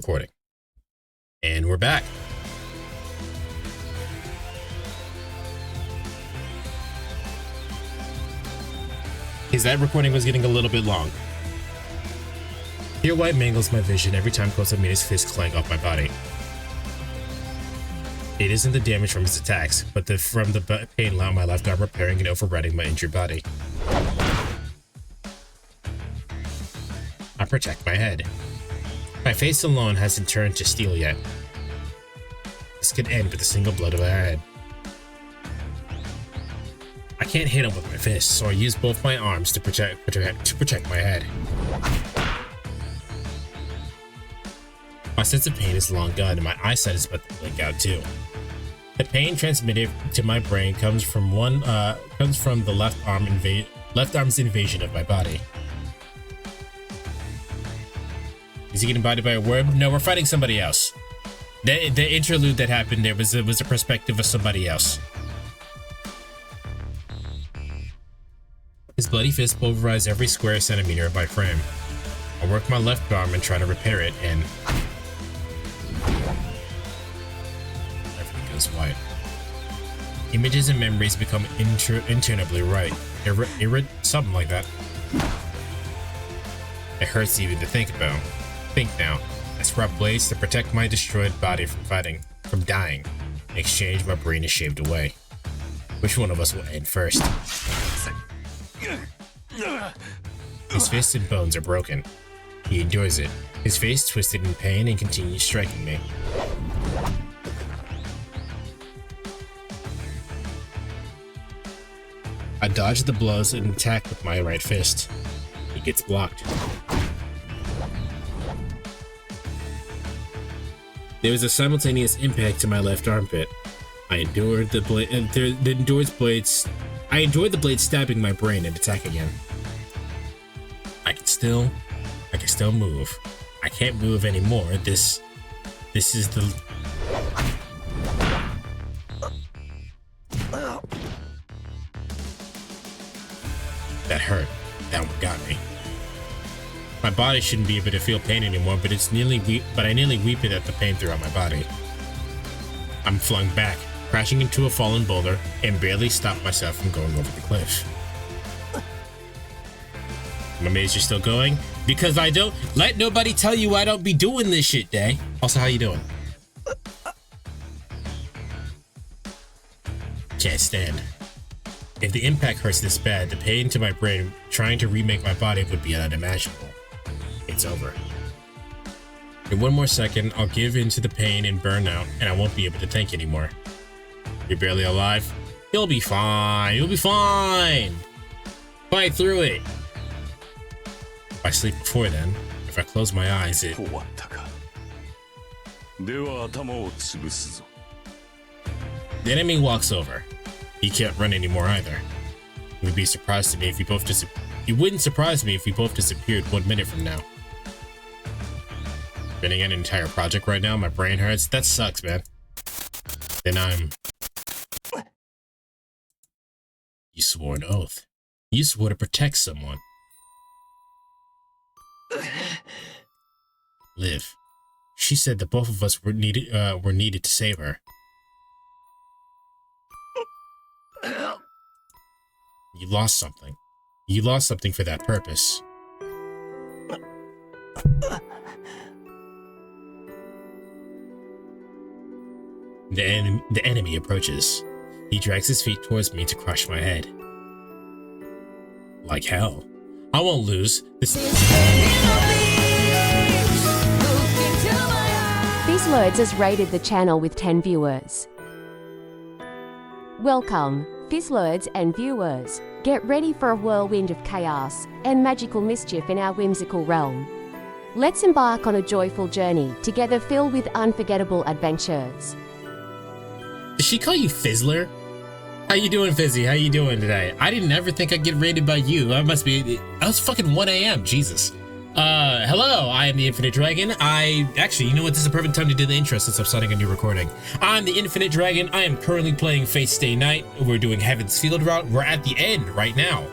Recording. And we're back. Because that recording was getting a little bit long. Pure white mangles my vision every time Kosa made his fist clank off my body. It isn't the damage from his attacks, but from the pain allowing my left arm repairing and overriding my injured body. I protect my head. My face alone hasn't turned to steel yet. This could end with a single blow to my head. I can't hit him with my fists, so I use both my arms to protect my head. My sense of pain is long gone, and my eyesight is about to blink out too. The pain transmitted to my brain comes from the left arm's invasion of my body. Is he getting bodied by a worm? No, we're fighting somebody else. The interlude that happened there was a perspective of somebody else. His bloody fist pulverized every square centimeter of my frame. I work my left arm and try to repair it, and everything goes white. Images and memories become interminably right. Something like that. It hurts even to think about. Think now. I scrap blades to protect my destroyed body from dying. In exchange, my brain is shaved away. Which one of us will end first? His fists and bones are broken. He endures it, his face twisted in pain, and continues striking me. I dodge the blows and attack with my right fist. He gets blocked. There was a simultaneous impact to my left armpit. I endured the blade stabbing my brain and attack again. I can still move. I can't move anymore. This is the... That hurt. That one got me. My body shouldn't be able to feel pain anymore, but I nearly weep at the pain throughout my body. I'm flung back, crashing into a fallen boulder, and barely stop myself from going over the cliff. I'm amazed you're still going, because I don't let nobody tell you I don't be doing this shit, Day. Also, how you doing? Can't stand. If the impact hurts this bad, the pain to my brain trying to remake my body would be unimaginable. It's over. In one more second, I'll give in to the pain and burn out, and I won't be able to think anymore. You're barely alive? You'll be fine. You'll be fine. Fight through it. If I sleep before then, if I close my eyes, it... The enemy walks over. He can't run anymore either. It would be surprised to me if we both It wouldn't surprise me if we both disappeared 1 minute from now. Spinning an entire project right now, my brain hurts. That sucks, man. Then You swore an oath. You swore to protect someone. Liv. She said that both of us were needed to save her. You lost something. You lost something for that purpose. The enemy approaches. He drags his feet towards me to crush my head. Like hell. I won't lose. Fizzloads has rated the channel with 10 viewers. Welcome, Fizzloads and viewers. Get ready for a whirlwind of chaos and magical mischief in our whimsical realm. Let's embark on a joyful journey together filled with unforgettable adventures. Did she call you Fizzler? How you doing, Fizzy? How you doing today? I didn't ever think I'd get rated by you. I was fucking 1 a.m. Jesus. Hello, I am the Infinite Dragon. Actually, you know what? This is a perfect time to do the intro since I'm starting a new recording. I'm the Infinite Dragon. I am currently playing Fate Stay Night. We're doing Heaven's Field Route. We're at the end right now.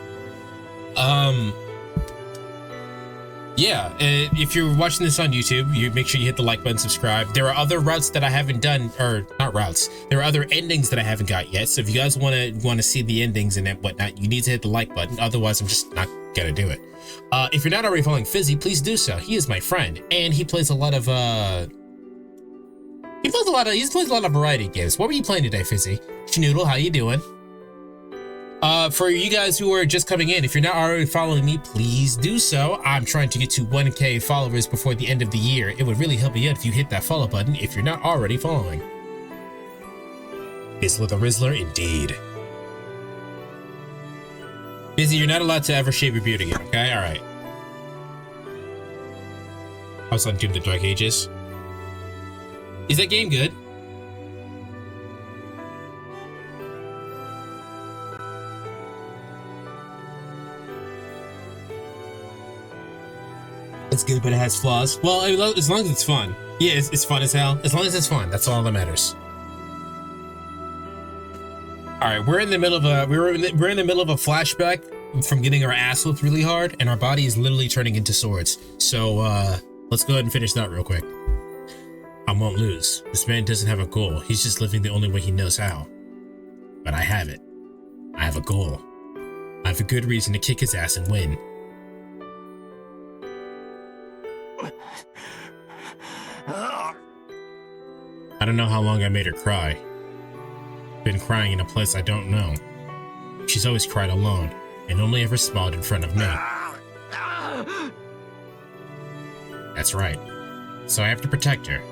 yeah, if you're watching this on YouTube, you make sure you hit the like button, subscribe. There are other routes that I haven't done, or not routes. There are other endings that I haven't got yet. So if you guys want to see the endings and whatnot, you need to hit the like button. Otherwise, I'm just not gonna do it. If you're not already following Fizzy, please do so. He is my friend, and he plays a lot of he plays a lot of variety games. What were you playing today, Fizzy? Schnoodle, how you doing? For you guys who are just coming in, if you're not already following me, please do so. I'm trying to get to 1K followers before the end of the year. It would really help me out if you hit that follow button if you're not already following. Izzler the Rizzler, indeed. Fizzy, you're not allowed to ever shave your beard again, okay? Alright. I was on Doom the Dark Ages. Is that game good? It's good, but it has flaws. Well, as long as it's fun. Yeah, it's fun as hell. As long as it's fun, that's all that matters. All right, we're in the middle of a we're in the middle of a flashback from getting our ass whipped really hard, and our body is literally turning into swords. So let's go ahead and finish that real quick. I won't lose. This man doesn't have a goal. He's just living the only way he knows how. But I have it. I have a goal. I have a good reason to kick his ass and win. I don't know how long I made her cry. Been crying in a place I don't know. She's always cried alone, and only ever smiled in front of me. That's right. So I have to protect her.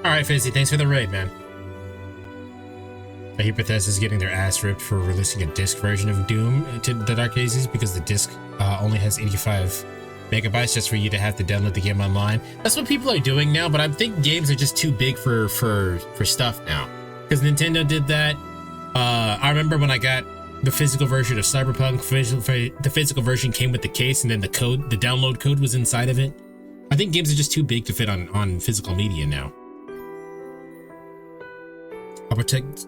Alright, Fizzy, thanks for the raid, man. I hear Bethesda's getting their ass ripped for releasing a disc version of Doom to the Dark Ages because the disc only has 85 megabytes just for you to have to download the game online. That's what people are doing now, but I think games are just too big for stuff now. Because Nintendo did that. I remember when I got the physical version of Cyberpunk, the physical version came with the case and then the download code was inside of it. I think games are just too big to fit on physical media now. I'll protect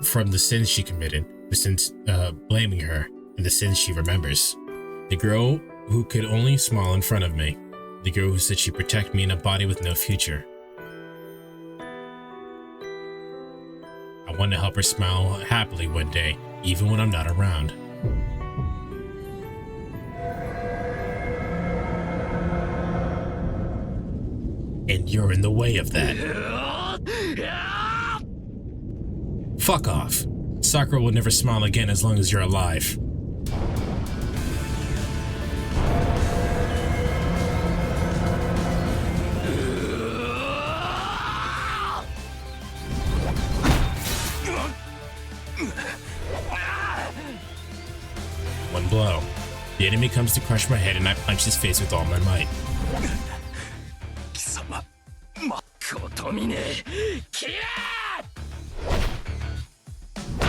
from the sins she committed, the sins blaming her, and the sins she remembers. The girl who could only smile in front of me. The girl who said she'd protect me in a body with no future. I want to help her smile happily one day, even when I'm not around. And you're in the way of that. Fuck off. Sakura will never smile again as long as you're alive. One blow. The enemy comes to crush my head and I punch his face with all my might.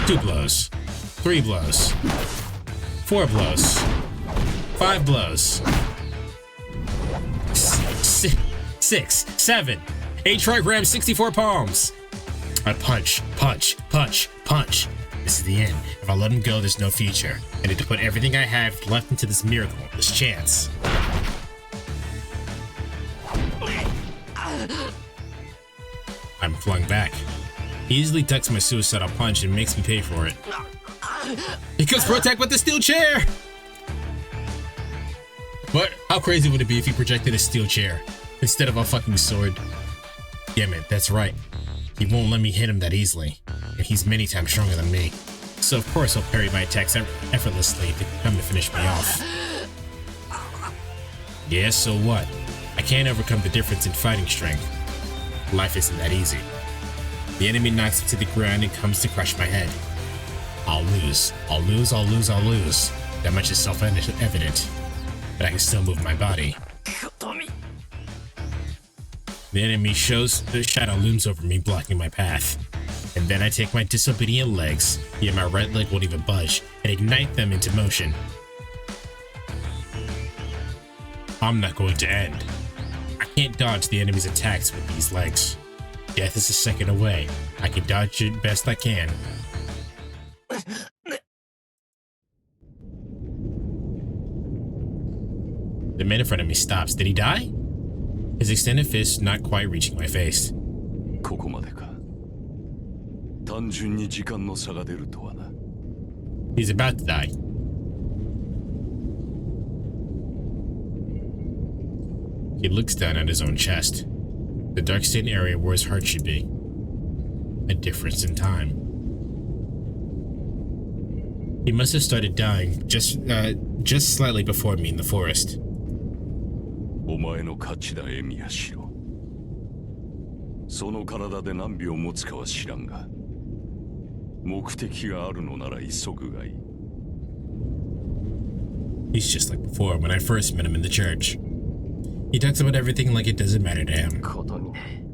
Two blows. 3 blows. 4 blows. 5 blows. 6, 7, 8 trigrams, 64 palms. I punch, punch, punch, punch. This is the end. If I let him go, there's no future. I need to put everything I have left into this miracle, this chance. I'm flung back. He easily ducks my suicidal punch and makes me pay for it. He comes protect with the steel chair! What? How crazy would it be if he projected a steel chair instead of a fucking sword? Damn it, that's right. He won't let me hit him that easily, and he's many times stronger than me. So of course he'll parry my attacks effortlessly to come to finish me off. Yeah, so what? I can't overcome the difference in fighting strength. Life isn't that easy. The enemy knocks me to the ground and comes to crush my head. I'll lose. I'll lose, I'll lose, I'll lose. That much is self-evident. But I can still move my body. The enemy shows the shadow looms over me, blocking my path. And then I take my disobedient legs, yet my right leg won't even budge, and ignite them into motion. I'm not going to end. I can't dodge the enemy's attacks with these legs. Death is a second away. I can dodge it best I can. The man in front of me stops. Did he die? His extended fist not quite reaching my face. ここまでか。単純に時間の差が出るとはな。He's about to die. He looks down at his own chest. The dark stained area where his heart should be. A difference in time. He must have started dying just slightly before me in the forest. お前の勝ちだ、エミヤシロ。その体で何秒持つかは知らんが、目的があるのなら急ぐがいい。He's just like before when I first met him in the church. He talks about everything like it doesn't matter to him. ことにね。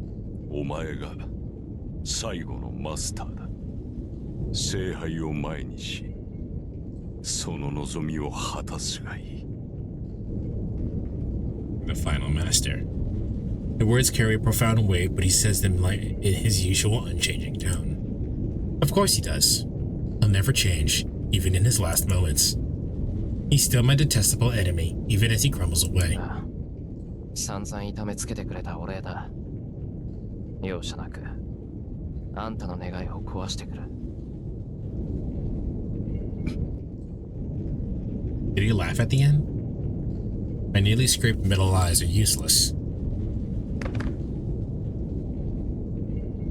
お前が最後のマスターだ。聖杯を前にし、その望みを果たすがいい。The final master. The words carry a profound weight, but he says them like in his usual unchanging tone. Of course he does. He'll never change, even in his last moments. He's still my detestable enemy, even as he crumbles away. 散々痛めつけてくれたお礼だ。容赦なく、あんたの願いを壊してくる。Did he laugh at the end? My nearly scraped metal eyes are useless.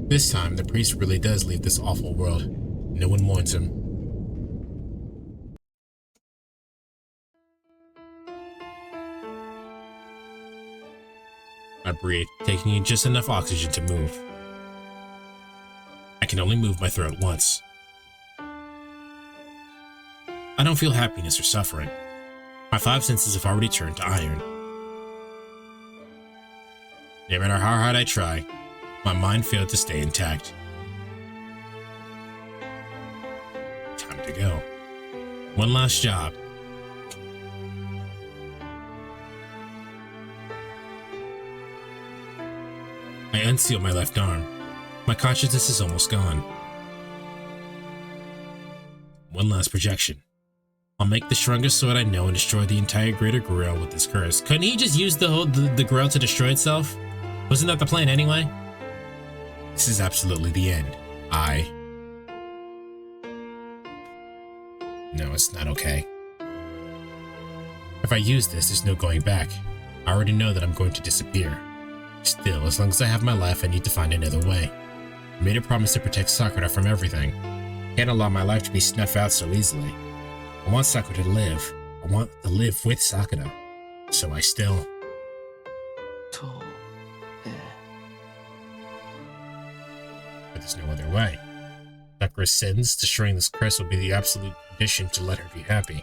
This time, the priest really does leave this awful world. No one mourns him. I breathe, taking in just enough oxygen to move. I can only move my throat once. I don't feel happiness or suffering. My five senses have already turned to iron. No matter how hard I try, my mind failed to stay intact. Time to go. One last job. I unseal my left arm. My consciousness is almost gone. One last projection. I'll make the strongest sword I know and destroy the entire greater grail with this curse. Couldn't he just use the grail to destroy itself? Wasn't that the plan anyway? This is absolutely the end. No, it's not okay. If I use this, there's no going back. I already know that I'm going to disappear. Still, as long as I have my life, I need to find another way. I made a promise to protect Sakura from everything. Can't allow my life to be snuffed out so easily. I want Sakura to live. I want to live with Sakura. So I still... But there's no other way. Sakura's sins, destroying this curse will be the absolute condition to let her be happy.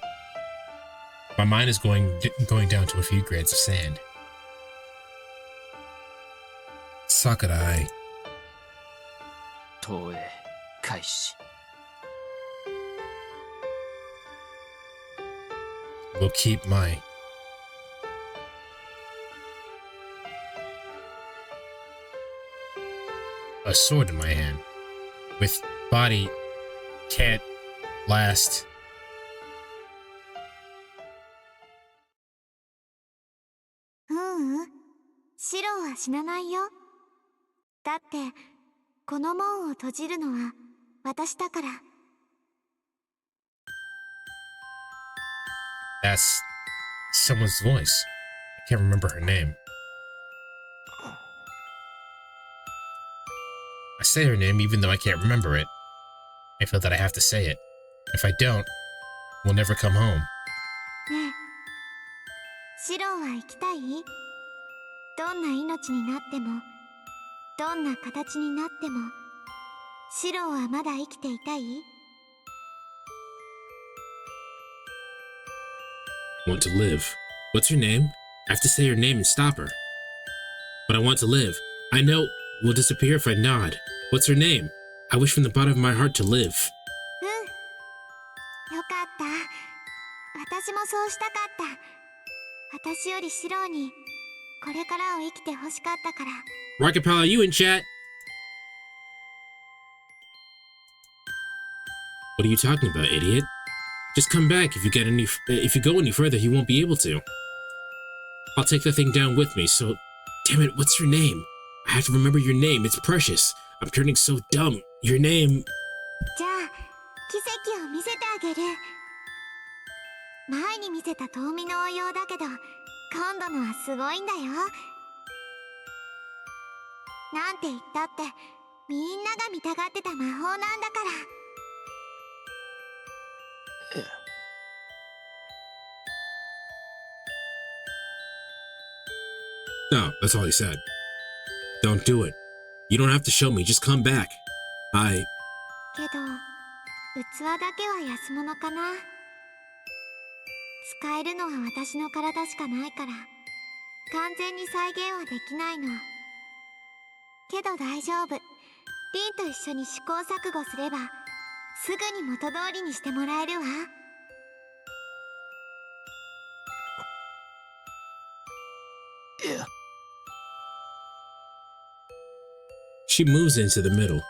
My mind is going down to a few grains of sand. Sakura, will keep my... a sword in my hand. With body can't last. That's someone's voice. I can't remember her name. I say her name even though I can't remember it. I feel that I have to say it. If I don't, we'll never come home. Want to live. What's her name? I have to say her name and stop her. But I want to live. I know we'll disappear if I nod. What's her name? I wish from the bottom of my heart to live. Rocket Pal, are you in chat? What are you talking about, idiot? Just come back. If you go any further, he won't be able to. I'll take the thing down with me, so... Damn it, what's your name? I have to remember your name, it's precious. I'm turning so dumb. Your name... じゃあ奇跡を見せてあげる。前に見せた遠見の応用だけど今度のはすごいんだよ。なんて言ったってみんなが見たがってた魔法なんだから。No, that's all he said. Don't do it. You don't have to show me, just come back. けど器だけは安物かな。使えるのは私の体しかないから完全に再現はできないの。けど大丈夫。リンと一緒に試行錯誤すればすぐに元通りにしてもらえるわ。She moves into the middle.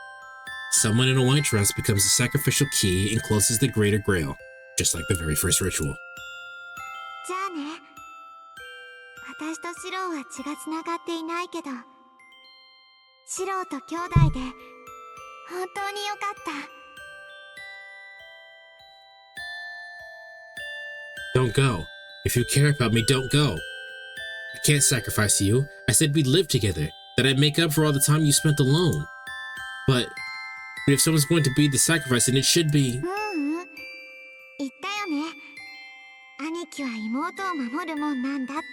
Someone in a white dress becomes the sacrificial key and closes the Greater Grail, just like the very first ritual. じゃあね。私とシローは血がつながっていないけどシローと兄弟で本当によかった。 Don't go. If you care about me, don't go. I can't sacrifice you. I said we'd live together, that I'd make up for all the time you spent alone. But if someone's going to be the sacrifice, then it should be... 言ったよね。兄貴は妹を守るもんなんだって。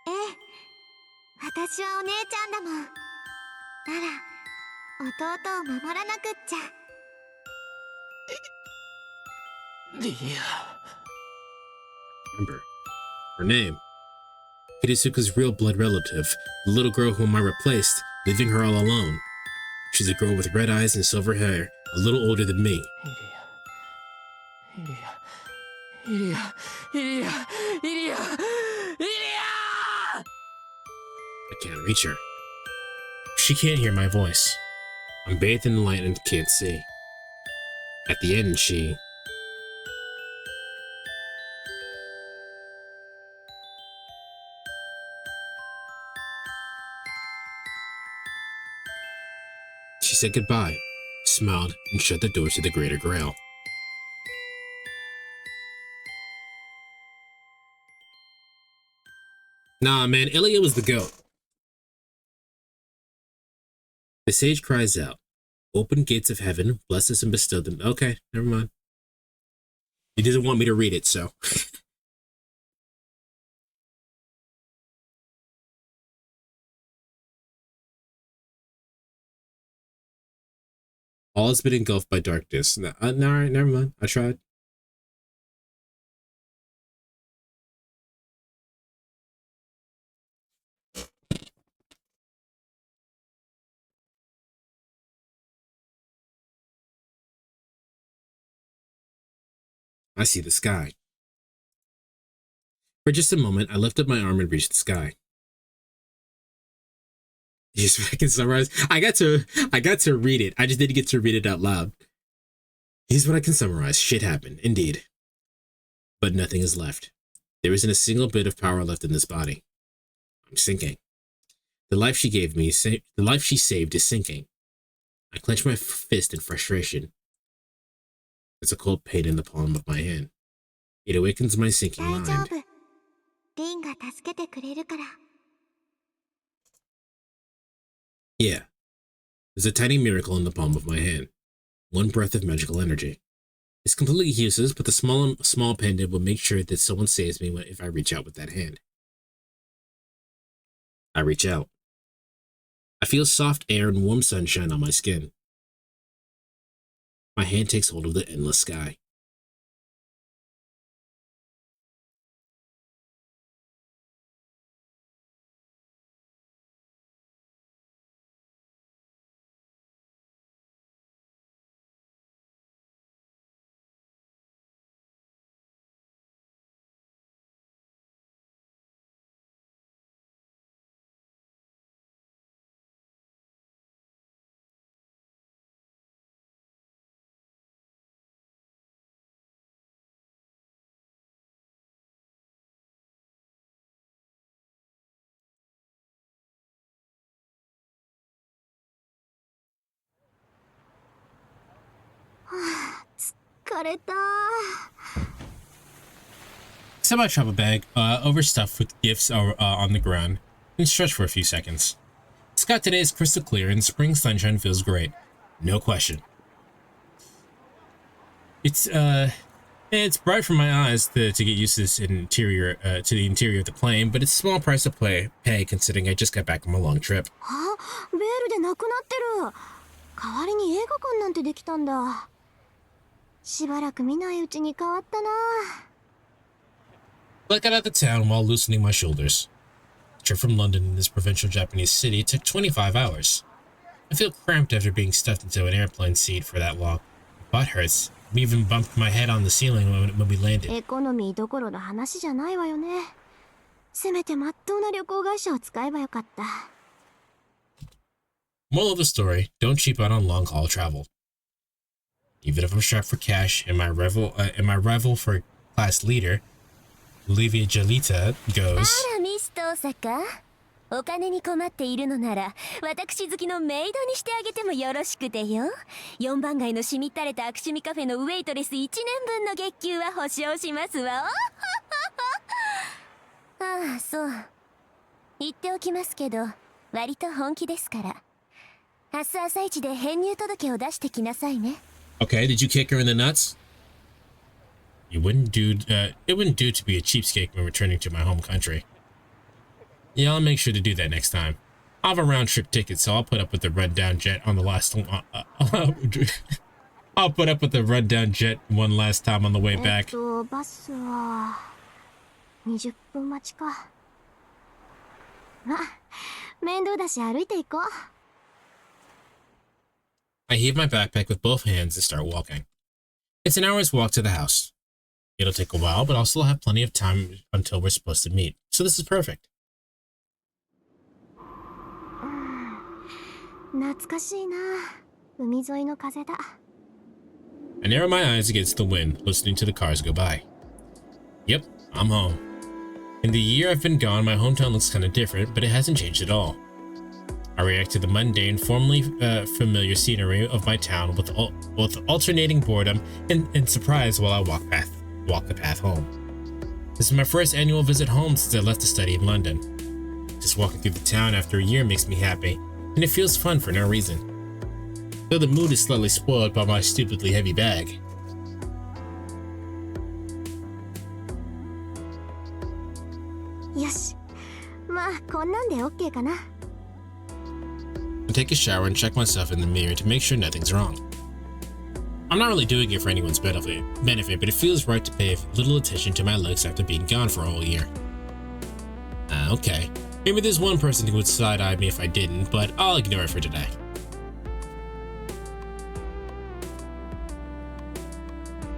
ええ、私はお姉ちゃんだもん。なら弟を守らなくっちゃ。Remember, her name. Hidetsuka's real blood relative, the little girl whom I replaced, leaving her all alone. She's a girl with red eyes and silver hair, a little older than me. I can't reach her. She can't hear my voice. I'm bathed in the light and can't see. At the end, she... She said goodbye, smiled, and shut the door to the Greater Grail. Nah, man, Ilya was the GOAT. The sage cries out, "Open gates of heaven, bless us and bestow them." Okay, never mind. He doesn't want me to read it, so. All has been engulfed by darkness. No, all right, never mind. I tried. I see the sky. For just a moment, I lifted my arm and reached the sky. Here's what I can summarize. I got to read it. I just didn't get to read it out loud. Here's what I can summarize. Shit happened, indeed. But nothing is left. There isn't a single bit of power left in this body. I'm sinking. The life she gave me, the life she saved is sinking. I clench my fist in frustration. There's a cold pain in the palm of my hand. It awakens my sinking 大丈 mind. 夫。リンが助けてくれるから。Yeah. There's a tiny miracle in the palm of my hand. One breath of magical energy. It's completely useless, but the small pendant will make sure that someone saves me if I reach out with that hand. I reach out. I feel soft air and warm sunshine on my skin. My hand takes hold of the endless sky. 疲れた。 Set my travel bag, overstuffed with gifts on the ground, and stretch for a few seconds. The sky today is crystal clear and spring sunshine feels great. No question. It's bright for my eyes to get used to this interior, to the interior of the plane, but it's a small price to pay considering I just got back from a long trip. あ、ベールでなくなってる。代わりに映画館なんてできたんだ。しばらく見ないうちに変わったな。I got out of town while loosening my shoulders. The trip from London in this provincial Japanese city took 25 hours. I feel cramped after being stuffed into an airplane seat for that long. My butt hurts. We even bumped my head on the ceiling when we landed. エコノミーどころの話じゃないわよね。せめてまっとうな旅行会社を使えばよかった。Moral of the story, don't cheap out on long-haul travel. Even if I'm strapped for cash and my rival for class leader, Olivia Jalita, goes... あら、ミスト大阪。お金に困っているのなら、私好きのメイドにしてあげてもよろしくてよ。4番街のしみったれた悪趣味カフェのウェイトレス1年分の月給は保証しますわ。ああ、そう。言っておきますけど、割と本気ですから。明日朝一で編入届を出してきなさいね。Okay, did you kick her in the nuts? It wouldn't do to be a cheapskate when returning to my home country. Yeah, I'll make sure to do that next time. I have a round-trip ticket, so I'll put up with the run-down jet on the last... I'll put up with the run-down jet one last time on the way back. バスは20分待ちか。まあ、面倒だし歩いていこう。I heave my backpack with both hands and start walking. It's an hour's walk to the house. It'll take a while, but I'll still have plenty of time until we're supposed to meet, so this is perfect. 懐かしいな。海沿いの風だ。I narrow my eyes against the wind, listening to the cars go by. Yep, I'm home. In the year I've been gone, my hometown looks kind of different, but it hasn't changed at all. I react to the mundane, formerly familiar scenery of my town with alternating boredom and surprise while I walk the path home. This is my first annual visit home since I left to study in London. Just walking through the town after a year makes me happy, and it feels fun for no reason. Though the mood is slightly spoiled by my stupidly heavy bag. Yosh. まあ、こんなんで OK かな。I take a shower and check myself in the mirror to make sure nothing's wrong. I'm not really doing it for anyone's benefit, but it feels right to pay little attention to my looks after being gone for a whole year. Okay. Maybe there's one person who would side-eye me if I didn't, but I'll ignore it for today.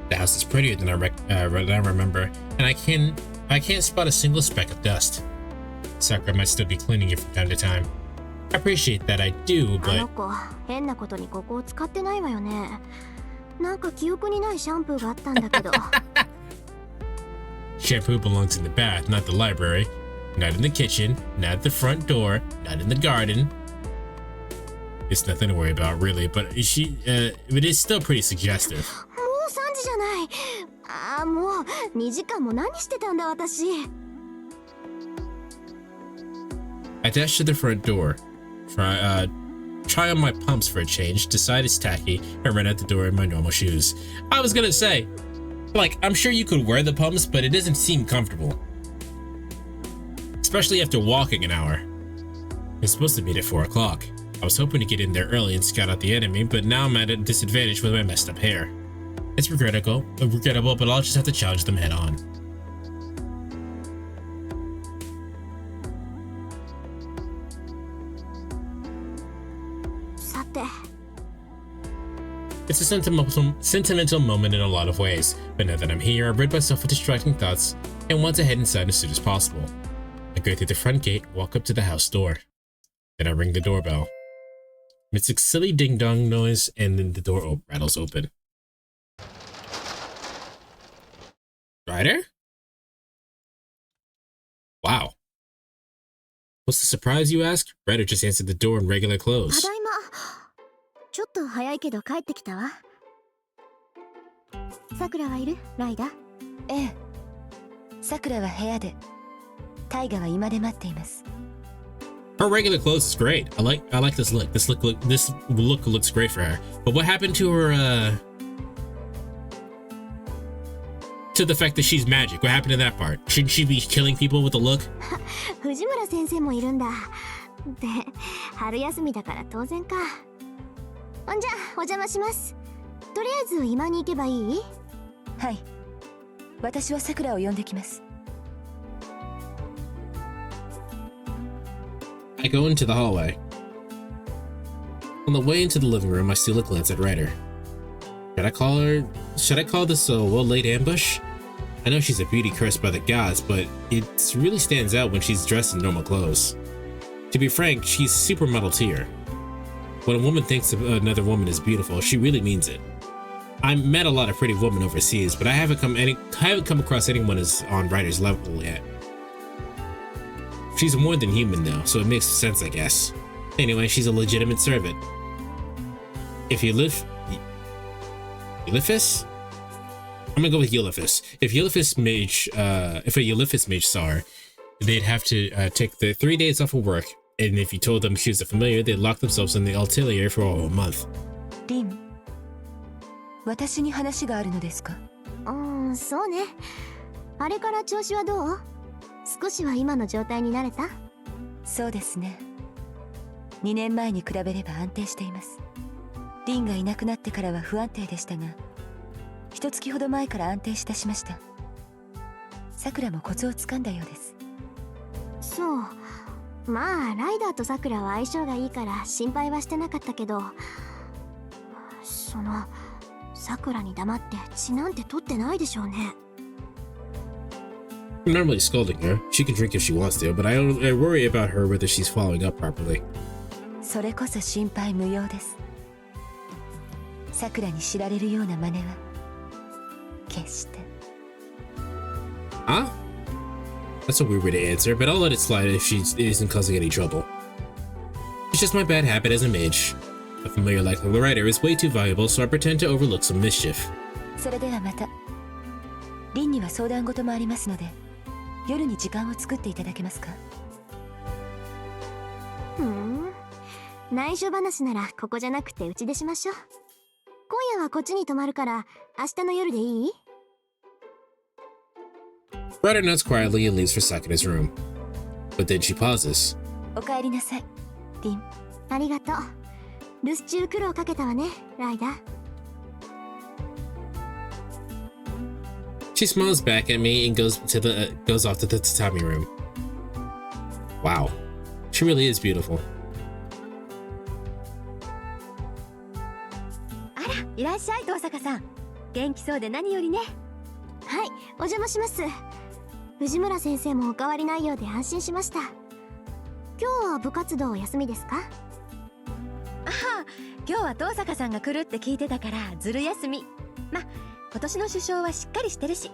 The house is prettier than I remember, and I can't spot a single speck of dust. Sakura might still be cleaning it from time to time. I appreciate that I do, but... あの子、変なことにここを使ってないわよね。なんか記憶にないシャンプーがあったんだけど。Shampoo belongs in the bath, not the library. Not in the kitchen, not at the front door, not in the garden. It's nothing to worry about, really, but it is still pretty suggestive. もう3時じゃない。ああ、もう2時間も何してたんだ私。I dash to the front door. Try on my pumps for a change, decide it's tacky, and run out the door in my normal shoes. I was gonna say, like, I'm sure you could wear the pumps, but it doesn't seem comfortable. Especially after walking an hour. It's supposed to meet at 4 o'clock. I was hoping to get in there early and scout out the enemy, but now I'm at a disadvantage with my messed up hair. It's regrettable, but I'll just have to challenge them head on. It's a sentimental moment in a lot of ways, but now that I'm here, I rid myself of distracting thoughts and want to head inside as soon as possible. I go through the front gate, walk up to the house door. Then I ring the doorbell. It's a silly ding-dong noise, and then the door rattles open. Ryder? Wow. What's the surprise, you ask? Ryder just answered the door in regular clothes. ただいま。ちょっと早いけど帰ってきたわ。さくらはいる？ライダ。ええ。さくらは部屋で、タイガは居間で待っています。Her regular clothes is great. I like this look. This look looks great for her. But what happened to her to the fact that she's magic? What happened to that part? Shouldn't she be killing people with the look? 藤村先生もいるんだ。で、春休みだから当然か。ほんじゃ、お邪魔します。とりあえず今に行けばいい？はい。私はさくらを呼んできます。I go into the hallway. On the way into the living room, I steal a glance at Ryder. Should I call this a well-laid ambush? I know she's a beauty cursed by the gods, but it really stands out when she's dressed in normal clothes. To be frank, she's supermodel tier. When a woman thinks another woman is beautiful, she really means it. I've met a lot of pretty women overseas, but I haven't come across anyone as on Ryder's level yet. She's more than human though, so it makes sense, I guess. Anyway, she's a legitimate servant. If Ulysses? I'm gonna go with Ulysses. If a Ulysses mage saw her, they'd have to take the 3 days off of work, and if you told them she was a familiar, they'd lock themselves in the atelier for a month. リン、私に話があるのですか？そうね。あれから調子はどう？少しは今の状態に慣れた？そうですね。2年前に比べれば安定しています。リンがいなくなってからは不安定でしたが、1月ほど前から安定しだしました。さくらもコツをつかんだようです。そう。まあライダーとさくらは相性がいいから心配はしてなかったけど、さくらに黙って血なんて取ってないでしょうね。I'm normally scolding her. She can drink if she wants to, but I worry about her whether she's following up properly. それこそ心配無用です。さくらに知られるような真似は決して。Huh? That's a weird way to answer, but I'll let it slide if she isn't causing any trouble. It's just my bad habit as a mage. A familiar like the writer is way too valuable, so I pretend to overlook some mischief. それではまた。リンには相談事もありますので、夜に時間を作っていただけますか？内緒話ならここじゃなくてうちでしましょう。今夜はこっちに泊まるから明日の夜でいい？ Ryder nods quietly and leaves for Sakura's room. But then she pauses. お帰りなさい、リン。ありがとう。留守中苦労かけたわね、ライダー。She smiles back at me and goes off to the tatami room. Wow, she really is beautiful. あら、いらっしゃい、遠坂さん。元気そうで何よりね。はい、お邪魔します。藤村先生もお変わりないようで安心しました。今日は部活動お休みですか？今日は遠坂さんが来るって聞いてたからずる休み。ま、今年の首相はしっかりしてるし、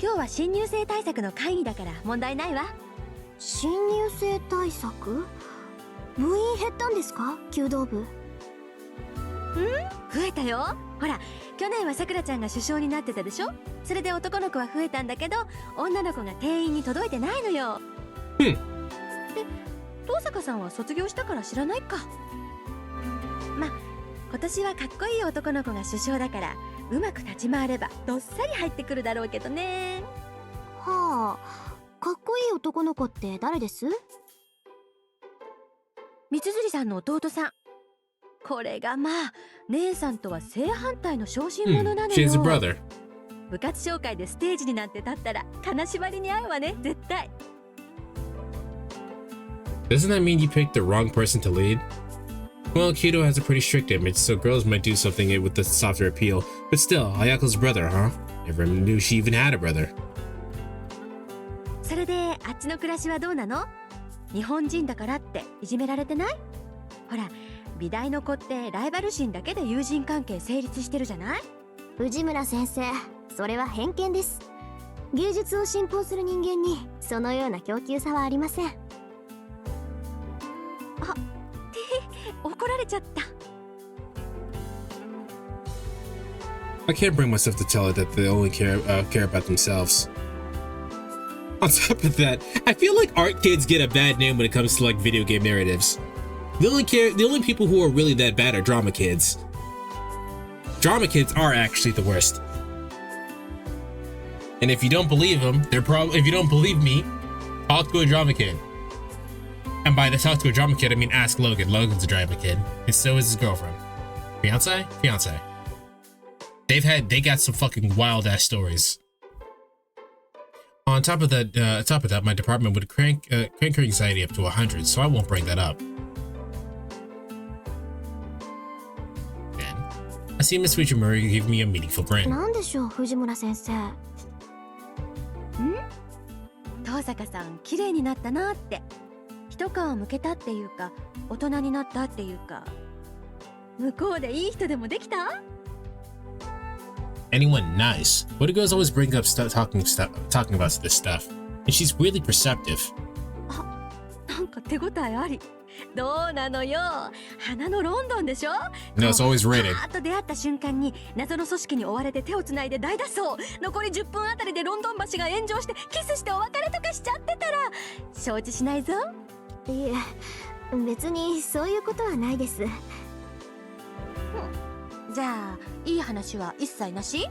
今日は新入生対策の会議だから問題ないわ。新入生対策？部員減ったんですか？弓道部。増えたよ。ほら、去年はさくらちゃんが首相になってたでしょ。それで男の子は増えたんだけど、女の子が定員に届いてないのよ。で、遠坂さんは卒業したから知らないか。ま、今年はかっこいい男の子が首相だから、うまく立ち回ればどっさり入ってくるだろうけどね。はあ、かっこいい男の子って誰です？三辻さんの弟さん。これがまあ、姉さんとは正反対の小心者なのよ。She has a brother. 部活紹介でステージになんて立ったら金縛りに合うわね、絶対。Doesn't that mean you picked the wrong person to lead? Well, Keto has a pretty strict image, so girls might do something with the softer appeal. But still, Ayako's brother, huh? Never knew she even had a brother. それで、あっちの暮らしはどうなの？日本人だからっていじめられてない？ほら、美大の子ってライバル心だけで友人関係成立してるじゃない？藤村先生、それは偏見です。芸術を信奉する人間にそのような供給差はありません。怒られちゃった。I can't bring myself to tell her that they only care about themselves. On top of that, I feel like art kids get a bad name when it comes to like video game narratives. The only people who are really that bad are drama kids. Drama kids are actually the worst. And if you don't believe them, if you don't believe me, talk to a drama kid. And by the talk to a drama kid, I mean ask Logan. Logan's a drama kid, and so is his girlfriend. Fiance? They got some fucking wild ass stories. On top of that, my department would crank her anxiety up to 100, so I won't bring that up. Then, I see Miss Fujimura give me a meaningful brain. なんでしょう、藤村先生。遠坂さん綺麗になったなって、一皮むけたっていうか、大人になったっていうか、向こうでいい人でもできた？Anyone nice? What do girls always bring up talking about this stuff? And she's really perceptive. あ、なんか手応えあり。どうなのよ。花のロンドンでしょ？ No, it's always raining. あと出会った瞬間に謎の組織に追われて手をつないで大脱走。残り10分あたりでロンドン橋が炎上してキスしてお別れとかしちゃってたら承知しないぞ。いえ、別にそういうことはないです。じゃあいい話は一切なし？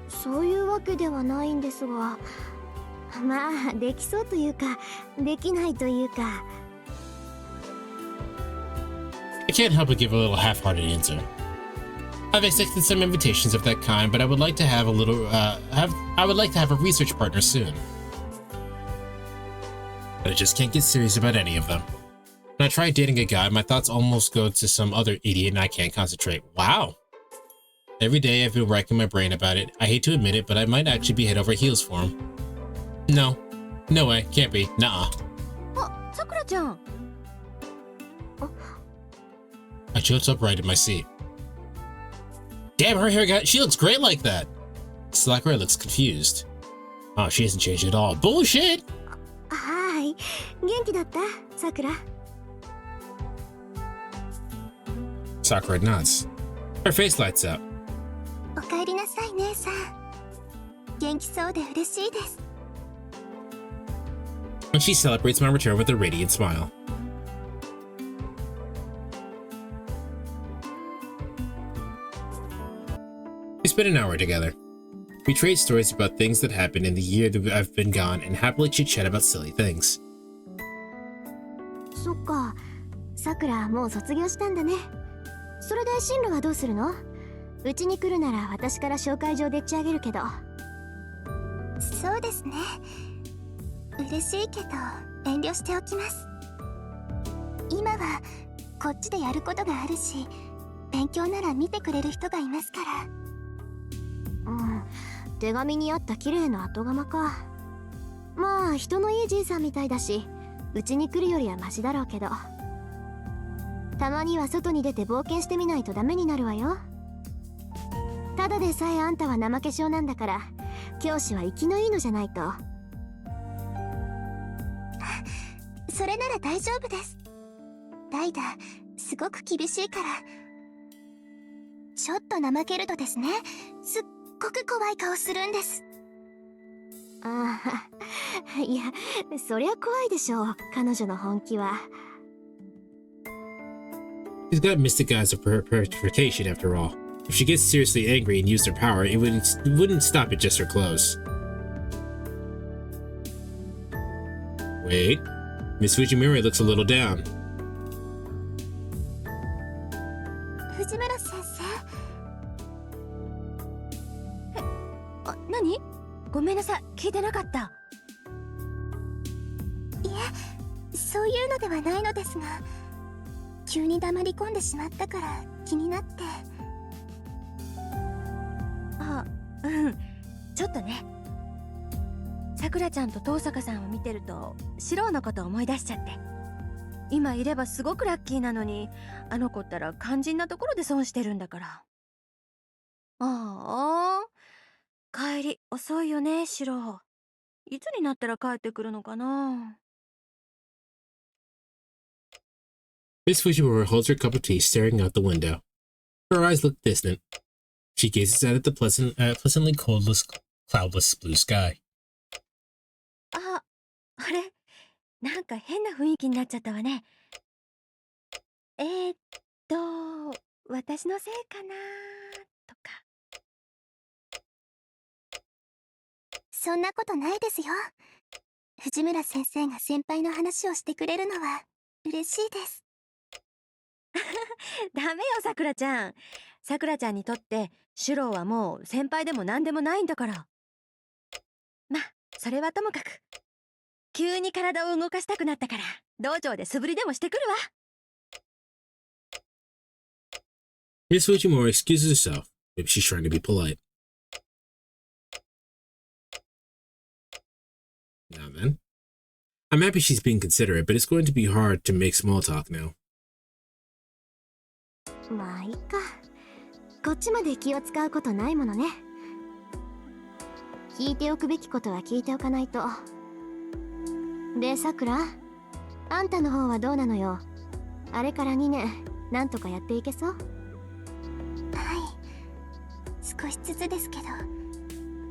そういうわけではないんですが、まあできそうというかできないというか。I can't help but give a little half-hearted answer. I've accepted some invitations of that kind, but I would like to have a research partner soon. But I just can't get serious about any of them. When I try dating a guy, my thoughts almost go to some other idiot and I can't concentrate. Wow. Every day I've been racking my brain about it. I hate to admit it, but I might actually be head over heels for him. No. No way. Can't be. Nuh-uh. あ、さくらちゃん。I tilted upright in my seat. Damn, her hair she looks great like that. Sakura looks confused. Oh, she hasn't changed at all. Bullshit! はい。元気だった？さくら。Sakura nods. Her face lights up. おかえりなさい、姉さん。元気そうで嬉しいです。And she celebrates my return with a radiant smile. We spent an hour together. We trade stories about things that happened in the year that I've been gone and happily chit-chat about silly things. そっか。さくらもう卒業したんだね。それで進路はどうするの？うちに来るなら私から紹介状でっち上げるけど。そうですね。嬉しいけど遠慮しておきます。今はこっちでやることがあるし、勉強なら見てくれる人がいますから。手紙にあった綺麗な後釜か。まあ人のいいじいさんみたいだし、うちに来るよりはマシだろうけど。たまには外に出て冒険してみないとダメになるわよ。ただでさえあんたは怠け性なんだから、教師は生きのいいのじゃないと。それなら大丈夫です。ダイダ、すごく厳しいから。ちょっと怠けるとですね、すっごく怖い顔するんです。ああ、いや、そりゃ怖いでしょう、彼女の本気は。She's got mystic eyes of flirtation after all. If she gets seriously angry and used her power, it wouldn't stop at just her clothes. Wait, Miss Fujimura looks a little down. 藤村先生。あ、何？ごめんなさい、聞いてなかった。いえ、そういうのではないのですが、急に黙り込んでしまったから気になって。あ、うん、ちょっとね。さくらちゃんと遠坂さんを見てるとシローのこと思い出しちゃって。今いればすごくラッキーなのに、あの子ったら肝心なところで損してるんだから。ああ、帰り遅いよね、シロー。いつになったら帰ってくるのかな。Miss Fujimura holds her cup of tea staring out the window. Her eyes look distant. She gazes out at the pleasantly cloudless blue sky. あ、あれ、なんか変な雰囲気になっちゃったわね。私のせいかなとか。そんなことないですよ。藤村先生が先輩の話をしてくれるのは嬉しいです。ダメよ、さくらちゃん。さくらちゃんにとってシュローはもう先輩でも何でもないんだから。まあ、それはともかく。急に体を動かしたくなったから道場で素振りでもしてくるわ。Miss Fujimura excuses herself. Maybe she's trying to be polite. Now then. I'm happy she's being considerate, but it's going to be hard to make small talk now. まあいいか。こっちまで気を使うことないものね。聞いておくべきことは聞いておかないと。で、さくら、あんたの方はどうなのよ。あれから2年、なんとかやっていけそう？はい、少しずつですけど、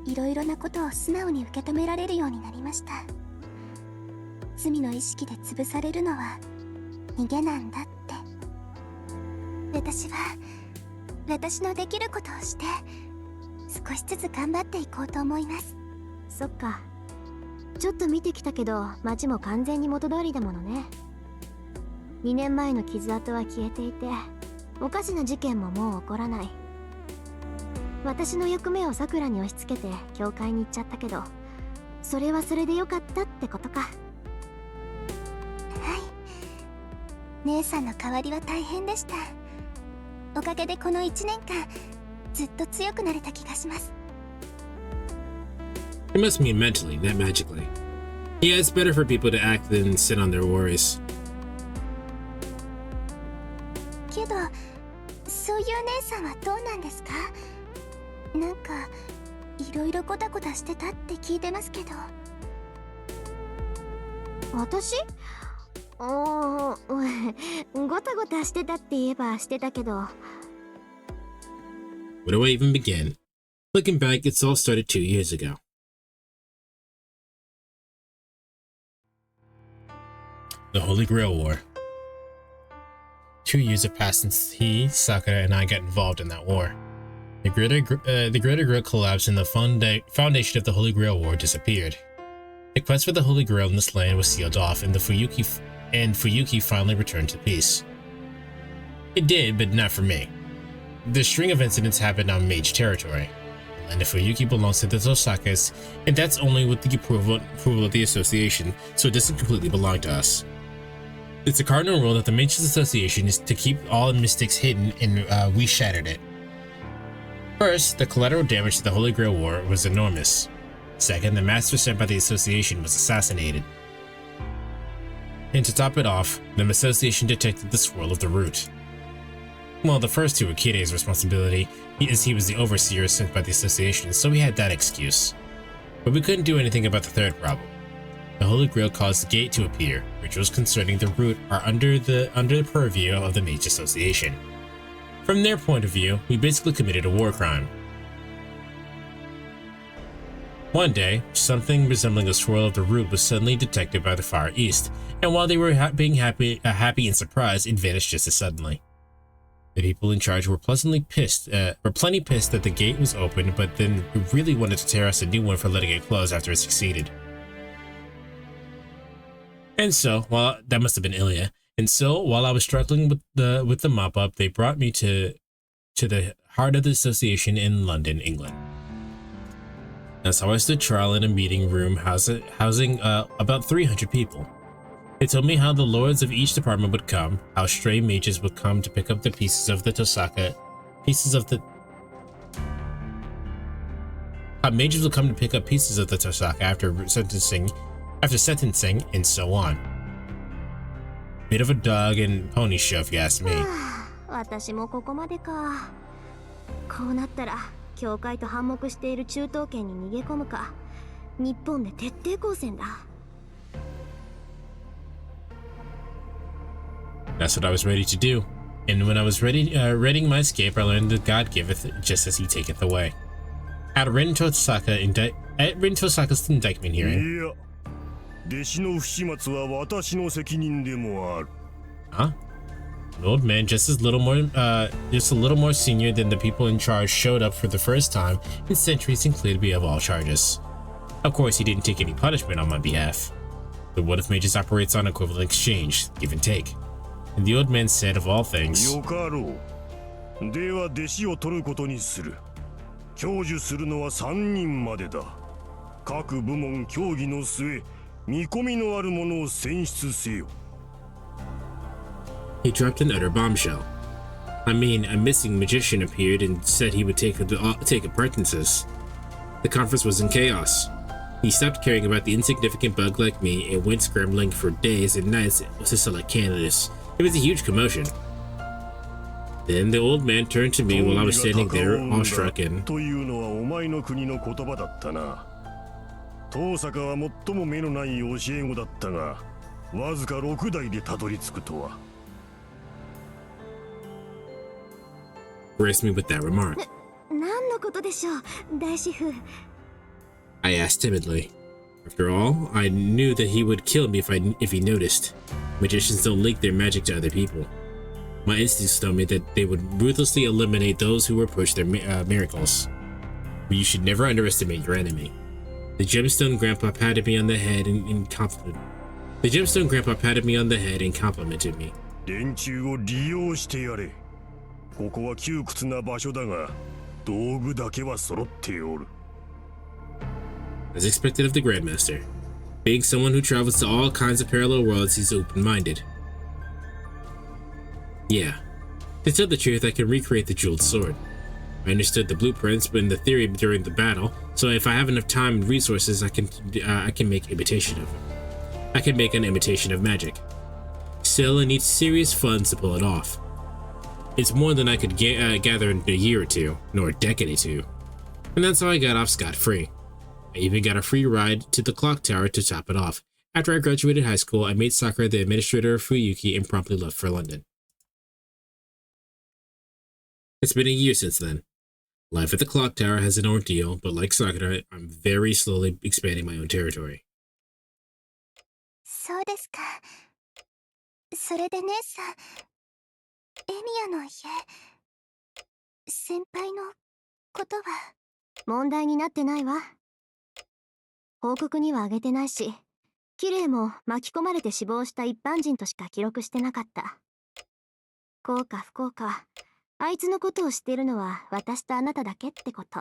いろいろなことを素直に受け止められるようになりました。罪の意識で潰されるのは逃げなんだって。私は私のできることをして少しずつ頑張っていこうと思います。そっか。ちょっと見てきたけど街も完全に元通りだものね。2年前の傷跡は消えていておかしな事件ももう起こらない。私の役目をさくらに押し付けて教会に行っちゃったけどそれはそれでよかったってことか。はい、姉さんの代わりは大変でした。おかげでこの1年間ずっと強くなれた気がします。 It must mean mentally, not magically. Yeah, it's better for people to act than sit on their worries. けどそういう姉さんはどうなんですか？なんかいろいろゴタゴタしてたって聞いてますけど。私？ゴタゴタしてたって言えばしてたけど。 Where do I even begin? Looking back, it's all started 2 years ago. The Holy Grail War. 2 years have passed since Sakura, and I got involved in that war. The Greater Grail collapsed and the foundation of the Holy Grail War disappeared. The quest for the Holy Grail in this land was sealed off, and Fuyuki finally returned to peace. It did, but not for me. The string of incidents happened on Mage territory. The land of Fuyuki belongs to the Tosakas, and that's only with the approval of the association, so it doesn't completely belong to us. It's a cardinal rule that the Mages Association is to keep all mystics hidden, and we shattered it. First, the collateral damage to the Holy Grail War was enormous. Second, the master sent by the association was assassinated. And to top it off, the association detected the swirl of the root. Well, the first two were Kire's responsibility, as he was the overseer sent by the association, so we had that excuse. But we couldn't do anything about the third problem. The Holy Grail caused the gate to appear. Rituals concerning the root are under the purview of the Mage Association. From their point of view, we basically committed a war crime. One day, something resembling a swirl of the root was suddenly detected by the far east, and while they were being happy and surprised, it vanished just as suddenly. The people in charge were plenty pissed that the gate was open, but then really wanted to tear us a new one for letting it close after it succeeded. And so, that must have been Ilya. And so, while I was struggling with the mop up, they brought me to the heart of the association in London, England. That's how I stood trial in a meeting room housing about 300 people. They told me how the lords of each department would come, how stray mages would come to pick up the pieces of the Tosaka, how mages would come to pick up pieces of the Tosaka after sentencing, and so on. Bit of a dog and pony show, if you ask me. 私もここまでか。こうなったら教会と反目している中東圏に逃げ込むか、日本で徹底抗戦だ。That's what I was ready to do. And when I was readying my escape, I learned that God giveth just as he taketh away. At Rin-Tosaka's indictment hearing. Huh? An old man just a little more senior than the people in charge showed up for the first time in centuries and cleared me of all charges. Of course, he didn't take any punishment on my behalf. But what if Magus operates on equivalent exchange, give and take? And the old man said, of all things, he dropped an utter bombshell. I mean, a missing magician appeared and said he would take appurtenances. The conference was in chaos. He stopped caring about the insignificant bug like me and went scrambling for days and nights to select candidates. It was a huge commotion. Then the old man turned to me while I was standing there, awestruck and... graced me with that remark. I asked timidly. After all, I knew that he would kill me if he noticed. Magicians don't leak their magic to other people. My instincts told me that they would ruthlessly eliminate those who approach their miracles. But you should never underestimate your enemy. The gemstone grandpa patted me on the head and complimented. The gemstone grandpa patted me on the head and complimented me. As expected of the Grandmaster. Being someone who travels to all kinds of parallel worlds, he's open-minded. Yeah. To tell the truth, I can recreate the jeweled sword. I understood the blueprints and the theory during the battle, so if I have enough time and resources, I can make imitation of it. I can make an imitation of magic. Still, I need serious funds to pull it off. It's more than I could gather in a year or two, nor a decade or two. And that's how I got off scot-free. I even got a free ride to the clock tower to top it off. After I graduated high school, I made Sakura the administrator of Fuyuki and promptly left for London. It's been a year since then. Life at the clock tower has an ordeal, but like Sakura, I'm very slowly expanding my own territory. そうですか。それで姉さん、エミヤの家、先輩のことは問題になってないわ。報告にはあげてないし、キレイも巻き込まれて死亡した一般人としか記録してなかった。幸か不幸か、あいつのことを知っているのは私とあなただけってこと。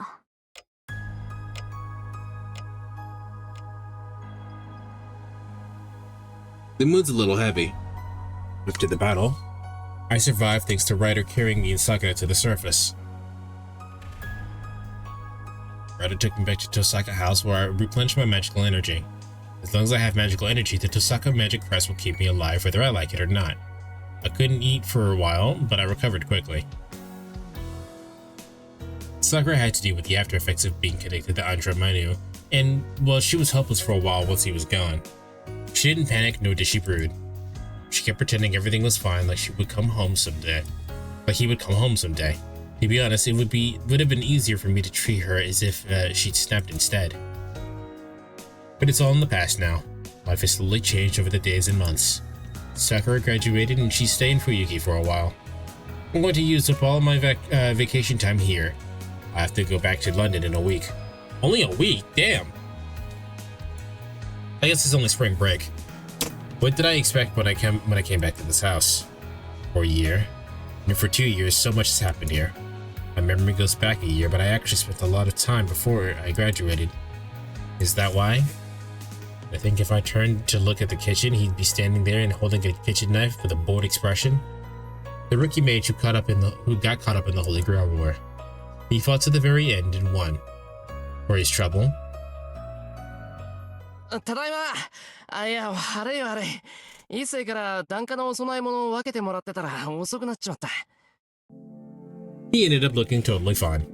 The mood's a little heavy. After the battle, I survived thanks to Ryder carrying me and Sakura to the surface. Ryder took me back to Tosaka House where I replenished my magical energy. As long as I have magical energy, the Tosaka magic crest will keep me alive whether I like it or not. I couldn't eat for a while, but I recovered quickly. Sakura had to deal with the after effects of being connected to Andra Manu, and, well, she was helpless for a while once he was gone. She didn't panic, nor did she brood. She kept pretending everything was fine, like he would come home someday. To be honest, it would have been easier for me to treat her as if she'd snapped instead. But it's all in the past now. Life has slowly changed over the days and months. Sakura graduated and she's staying for Yuki for a while. I'm going to use up all of my vacation time here. I have to go back to London in a week. Only a week? Damn! I guess it's only spring break. What did I expect when I came back to this house? For a year. And for 2 years, so much has happened here. My memory goes back a year, but I actually spent a lot of time before I graduated. Is that why? I think if I turned to look at the kitchen, he'd be standing there and holding a kitchen knife with a bored expression. The rookie mage who got caught up in the Holy Grail War. He fought to the very end and won. For his trouble. ただいま。いや、悪い。一世から檀家のお供え物を分けてもらってたら遅くなっちまった。He ended up looking totally fine.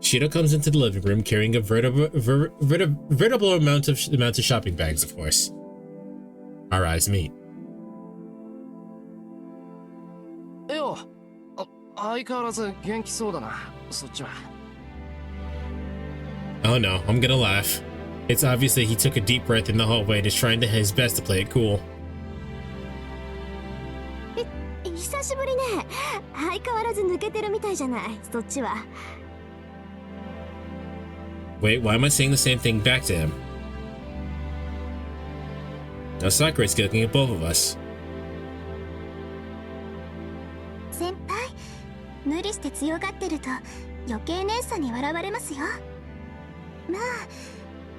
Shido comes into the living room carrying a veritable amount of shopping bags, of course. Our eyes meet. 相変わらず元気そうだな、そっちは。Oh no, I'm gonna laugh. It's obvious that he took a deep breath in the hallway and is trying his best to play it cool. 久しぶりね。相変わらず抜けてるみたいじゃない、そっちは。Wait, why am I saying the same thing back to him? Now Sakura's looking at both of us. 先輩、無理して強がってると余計姉さんに笑われますよ。まあ、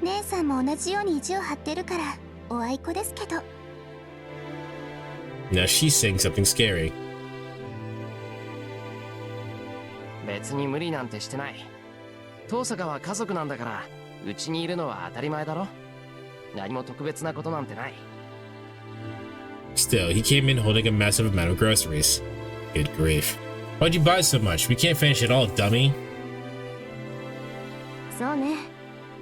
姉さんも同じように意地を張ってるからおあいこですけど。Now she's saying something scary. 別に無理なんてしてない。遠坂は家族なんだから、うちにいるのは当たり前だろ。何も特別なことなんてない。Still, he came in holding a massive amount of groceries. Good grief. Why'd you buy so much? We can't finish it all, dummy. そうね、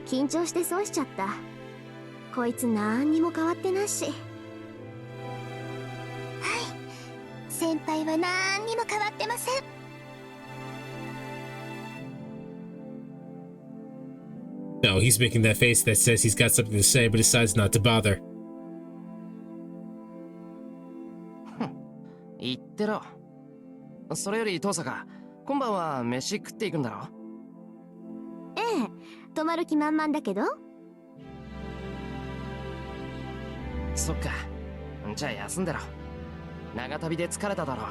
緊張して損しちゃった。こいつなんにも変わってないし。はい、先輩はなんにも変わってません。No, he's making that face that says he's got something to say, but decides not to bother. 言ってろ。それより遠坂、今晩は飯食っていくんだろ。ええ、泊まる気満々だけど。そっか。じゃあ休んでろ。長旅で疲れただろ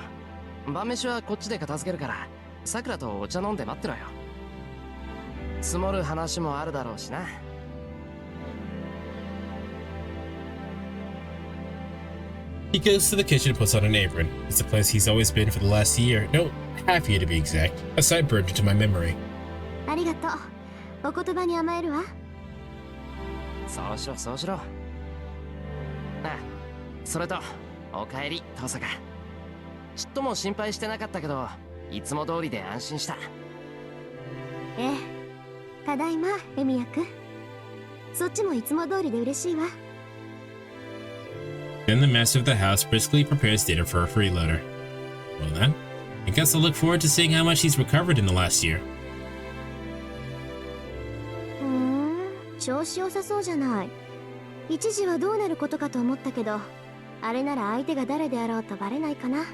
う。晩飯はこっちで片付けるから、さくらとお茶飲んで待ってろよ。積もる話もあるだろうしな。He goes to the kitchen and puts on an apron. It's the place he's always been for the last year. No, half year to be exact. A sight burned into my memory. ありがとう。お言葉に甘えるわ。そうしろそうしろ。あ、それとおかえり遠坂。ちっとも心配してなかったけど、いつも通りで安心した。ええ。ただいま、エミヤくん。そっちもいつも通りで嬉しいわ。Then the master of the house briskly prepares dinner for a freeloader. Well then, I guess I'll look forward to seeing how much he's recovered in the last year. 調子良さそうじゃない。一時はどうなることかと思ったけど、あれなら相手が誰であろうとバレないかな。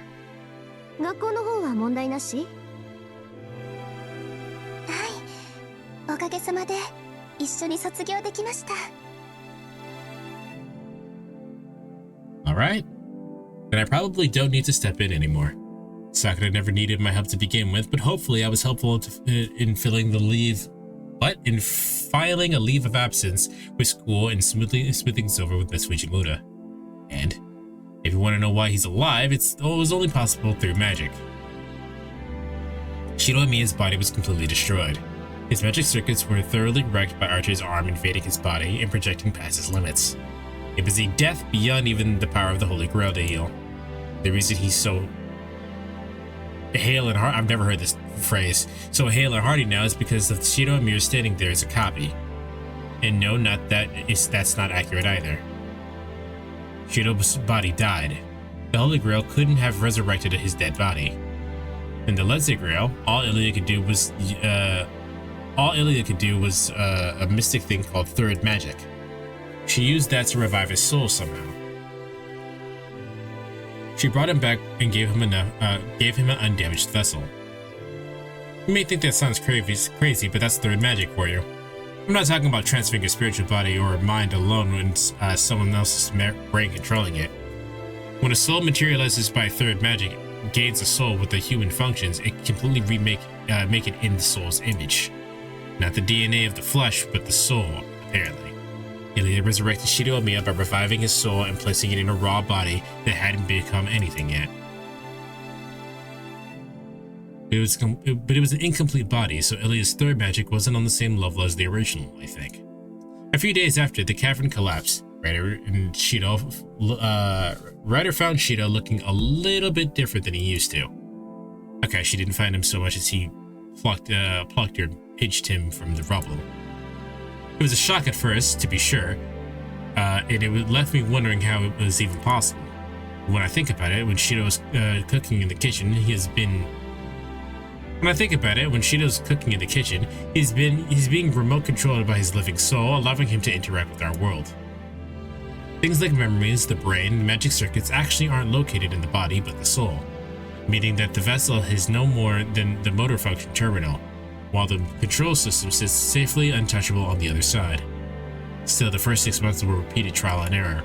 学校の方は問題なし？はい、おかげさまで一緒に卒業できました。Alright. Then I probably don't need to step in anymore. Sakura never needed my help to begin with, but hopefully I was helpful in filing a leave of absence with school and smoothing things over with Miss Fujimura. And if you want to know why he's alive, it was only possible through magic. Shiromiya's body was completely destroyed. His magic circuits were thoroughly wrecked by Archer's arm invading his body and projecting past his limits. It was a death beyond even the power of the Holy Grail to heal. The reason he's so hale and hearty, I've never heard this phrase, so hale and hearty now is because of Shiromiya standing there as a copy. And no, that's not accurate either. Shiro's body died. The Holy Grail couldn't have resurrected his dead body. In the Lesser Grail, all Ilya could do was a mystic thing called Third Magic. She used that to revive his soul somehow. She brought him back and gave him an undamaged vessel. You may think that sounds crazy, but that's Third Magic for you. I'm not talking about transferring your spiritual body or mind alone when someone else's brain controlling it. When a soul materializes by Third Magic, gains a soul with the human functions, it can completely make it in the soul's image. Not the DNA of the flesh, but the soul, apparently. Ilya resurrected Shiromiya by reviving his soul and placing it in a raw body that hadn't become anything yet. But it was an incomplete body, so Ilya's third magic wasn't on the same level as the original, I think. A few days after, the cavern collapsed. Ryder found Shido looking a little bit different than he used to. Okay, she didn't find him so much as he plucked or pinched him from the rubble. It was a shock at first, to be sure, and it left me wondering how it was even possible. When I think about it, when Shido was cooking in the kitchen, he has been When I think about it, when Shido's cooking in the kitchen, he's being remote controlled by his living soul, allowing him to interact with our world. Things like memories, the brain, the magic circuits actually aren't located in the body but the soul, meaning that the vessel is no more than the motor function terminal, while the control system sits safely untouchable on the other side. Still, the first 6 months were repeated trial and error.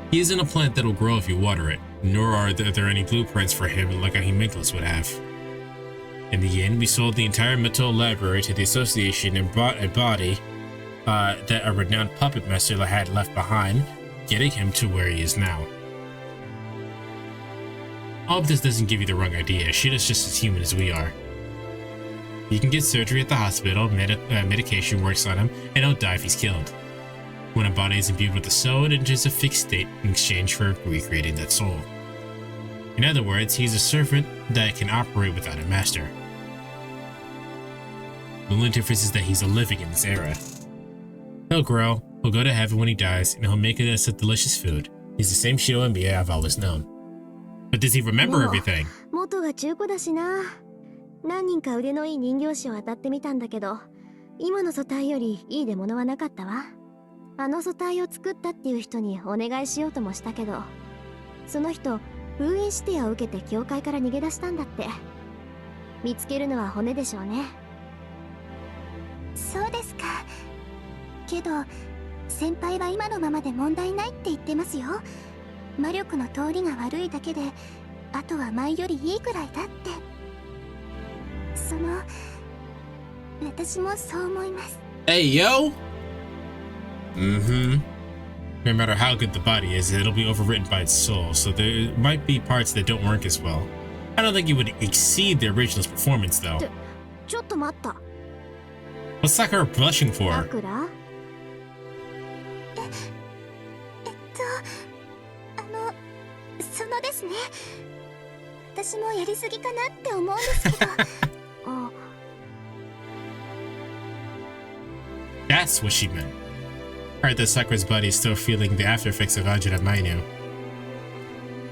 He isn't a plant that will grow if you water it, nor are there any blueprints for him like a homunculus would have. In the end, we sold the entire Mattel library to the association and bought a body that a renowned puppet master had left behind, getting him to where he is now. I hope this doesn't give you the wrong idea. Shido's just as human as we are. He can get surgery at the hospital, medication works on him, and he'll die if he's killed. When a body is imbued with a soul, it enters a fixed state in exchange for recreating that soul. In other words, he's a servant that can operate without a master. The only difference is that he's a living in this era. He'll grow, he'll go to heaven when he dies, and he'll make us a delicious food. He's the same Shido and Mia I've always known. But does he remember everything? 元が中古だしな。何人か腕のいい人形師を当たってみたんだけど、今の素体よりいい出物はなかったわ。あの素体を作ったっていう人にお願いしようともしたけど、その人封印指定を受けて教会から逃げ出したんだって。見つけるのは骨でしょうね。そうですか。けど先輩は今のままで問題ないって言ってますよ。魔力の通りが悪いだけで、あとは前よりいいくらいだって。私もそう思います。Hey, yo! No matter how good the body is, it'll be overwritten by its soul, so there might be parts that don't work as well. I don't think it would exceed the original's performance, though. ちょっと待った。What's Sakura blushing for? さくら？そのですね。私もやりすぎかなって思うんですけど。That's what she meant. Heard that Sakura's body is still feeling the after effects of Anjuna Mainu.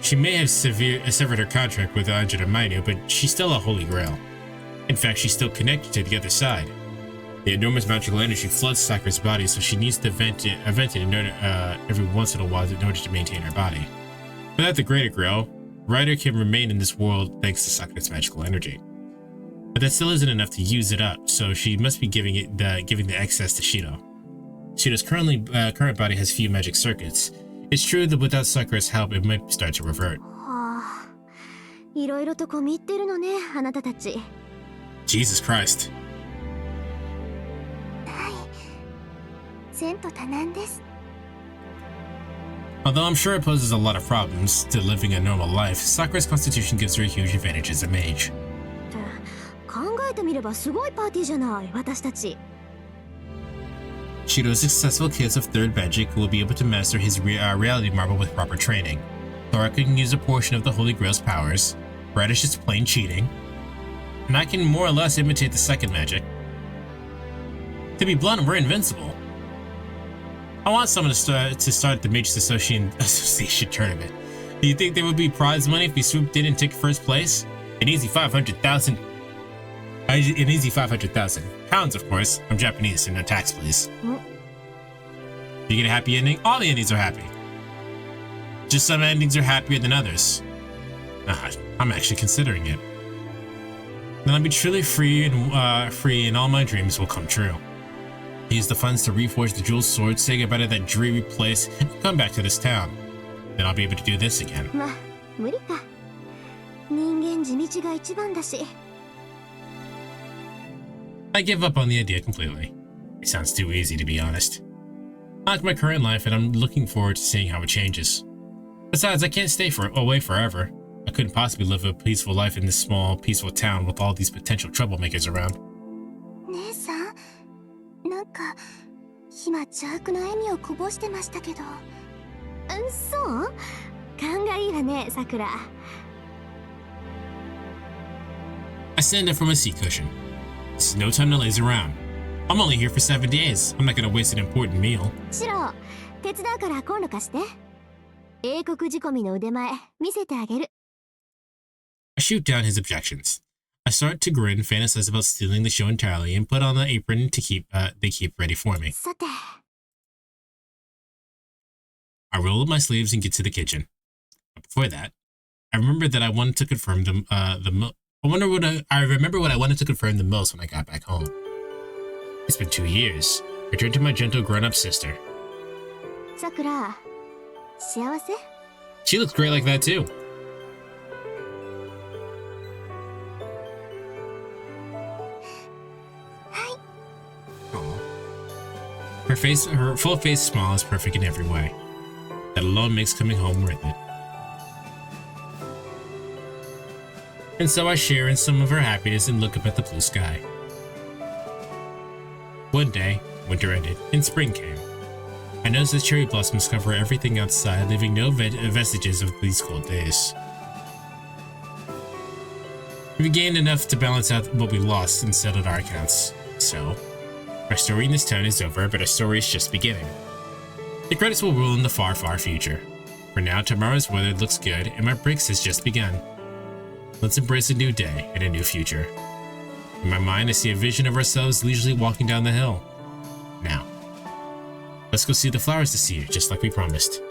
She may have severed her contract with Anjuna Mainu, but she's still a holy grail. In fact, she's still connected to the other side. The enormous magical energy floods Sakura's body, so she needs to vent it in order, every once in a while in order to maintain her body. Without the greater grail, Ryder can remain in this world thanks to Sakura's magical energy. But that still isn't enough to use it up, so she must be giving the excess to Shido. Shido's current body has few magic circuits. It's true that without Sakura's help, it might start to revert. いろいろと込み入ってるのね、あなたたち。Jesus Christ. はい。前途多難です。Although I'm sure it poses a lot of problems to living a normal life, Sakura's constitution gives her a huge advantage as a mage. 考えてみればすごいパーティーじゃない、私たち。Shido's successful kids of third magic will be able to master his reality marble with proper training. Thora can use a portion of the Holy Grail's powers. Radish is plain cheating. And I can more or less imitate the second magic. To be blunt, we're invincible. I want someone to start the Mages Association tournament. Do you think there would be prize money if we swooped in and took first place? An easy 500,000. An easy 500,000 pounds, of course. I'm Japanese, so no tax, please. You get a happy ending? All the endings are happy. Just some endings are happier than others. I'm actually considering it. Then I'll be truly free, and all my dreams will come true. Use the funds to reforge the jeweled sword, say goodbye to that dreary place, and come back to this town. Then I'll be able to do this again. まあ、無理か。人間地道が一番だし。I give up on the idea completely. It sounds too easy, to be honest. I like my current life, and I'm looking forward to seeing how it changes. Besides, I can't stay away forever. I couldn't possibly live a peaceful life in this small, peaceful town with all these potential troublemakers around. 姉さん、なんか今邪悪な笑みをこぼしてましたけど。そう？勘がいいわね、さくら。I stand up from my seat cushion. This is no time to laze around. I'm only here for 7 days. I'm not gonna waste an important meal. シロ、手伝うから今度貸して。英国仕込みの腕前見せてあげる。I shoot down his objections. I start to grin, fantasize about stealing the show entirely, and put on the apron to keep ready for me. さて I roll up my sleeves and get to the kitchen. But before that, I remember that I wanted to confirm I remember what I wanted to confirm the most when I got back home. It's been 2 years. I turned to my gentle grown-up sister. さくら幸せ She looks great like that too. Aw. Her full-faced smile is perfect in every way. That alone makes coming home worth it. And so I share in some of her happiness and look up at the blue sky. One day, winter ended and spring came. I noticed the cherry blossoms cover everything outside, leaving no vestiges of these cold days. We gained enough to balance out what we lost and settled our accounts. So, our story in this town is over, but our story is just beginning. The credits will roll in the far, far future. For now, tomorrow's weather looks good, and my breaks has just begun. Let's embrace a new day and a new future. In my mind, I see a vision of ourselves leisurely walking down the hill. Now, let's go see the flowers this year, just like we promised.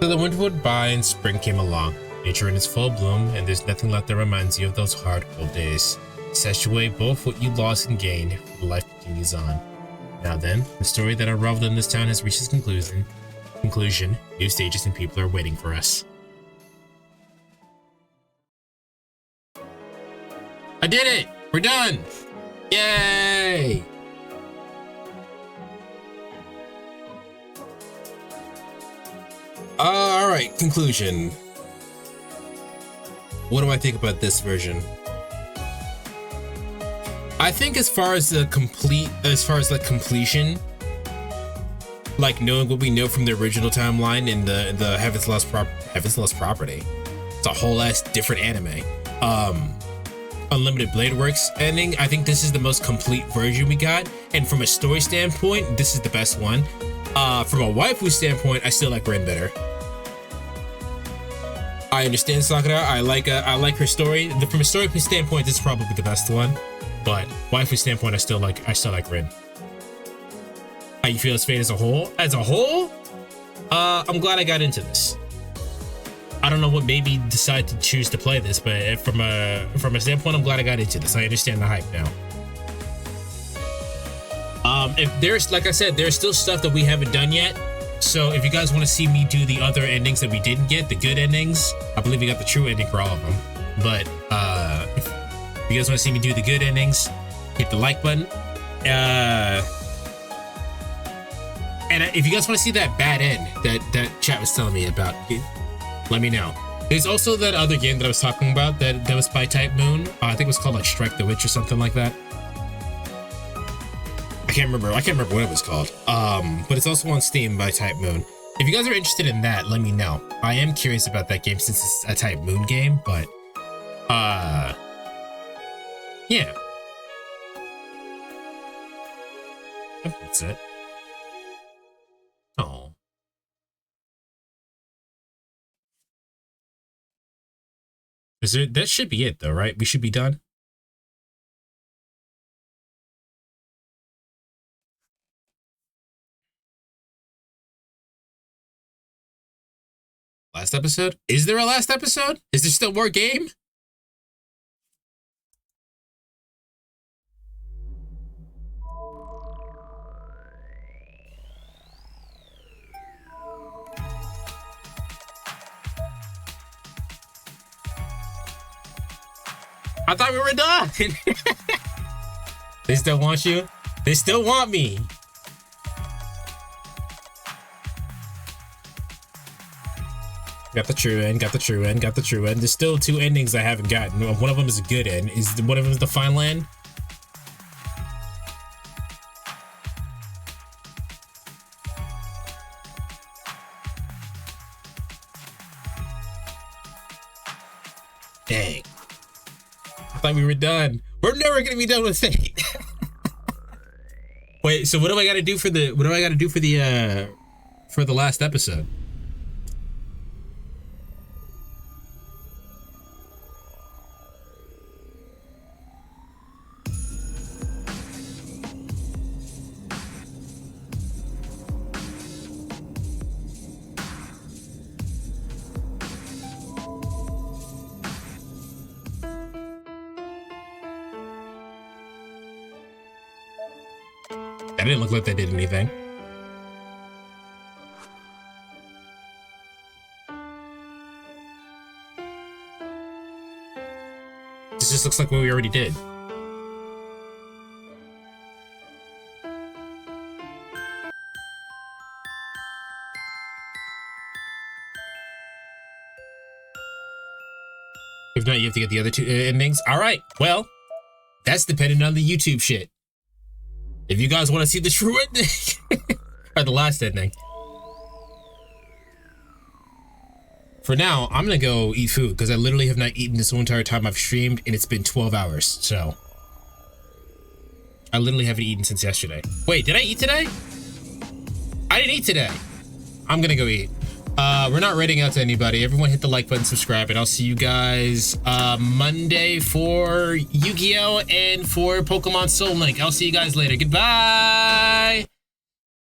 So the winter went by and spring came along. Nature in its full bloom, and there's nothing left that reminds you of those hard, cold days. Snatch away both what you lost and gained, life continues on. Now then, the story that unraveled in this town has reached its conclusion. New stages and people are waiting for us. I did it! We're done! Yay! Alright, conclusion. What do I think about this version? I think as far as completion, like knowing what we know from the original timeline and the Heaven's Lost Property, it's a whole ass different anime. Unlimited Blade Works ending, I think this is the most complete version we got, and from a story standpoint, this is the best one. From a waifu standpoint, I still like Rin better. I understand Sakura. I like her story. From a story standpoint, this is probably the best one. But waifu standpoint, I still like Rin. How you feel as Fate as a whole? As a whole, I'm glad I got into this. I don't know what made me decide to choose to play this, but from a standpoint, I'm glad I got into this. I understand the hype now. If there's, like I said, there's still stuff that we haven't done yet. So if you guys want to see me do the other endings that we didn't get, the good endings, I believe we got the true ending for all of them. But if you guys want to see me do the good endings, hit the like button. And if you guys want to see that bad end that chat was telling me about, let me know. There's also that other game that I was talking about that was by Type Moon. I think it was called like Strike the Witch or something like that. I can't remember what it was called. But it's also on Steam by Type Moon. If you guys are interested in that, let me know. I am curious about that game since it's a Type Moon game, but yeah. That's it. Oh. That should be it though, right? We should be done. Last episode? Is there a last episode? Is there still more game? I thought we were done. They still want you? They still want me. Got the true end, got the true end, got the true end. There's still 2 endings I haven't gotten. One of them is a good end. One of them is the final end? Dang. I thought we were done. We're never gonna be done with Fate. Wait, so what do I gotta do for the for the last episode? That didn't look like they did anything. This just looks like what we already did. If not, you have to get the other 2 endings. All right, well, that's dependent on the YouTube shit. If you guys want to see the true ending, or the last ending. For now, I'm gonna go eat food because I literally have not eaten this whole entire time I've streamed, and it's been 12 hours, so. I literally haven't eaten since yesterday. Wait, did I eat today? I didn't eat today. I'm gonna go eat. We're not rating out to anybody. Everyone hit the like button, subscribe, and I'll see you guys Monday for Yu-Gi-Oh! And for Pokemon Soul Link. I'll see you guys later. Goodbye!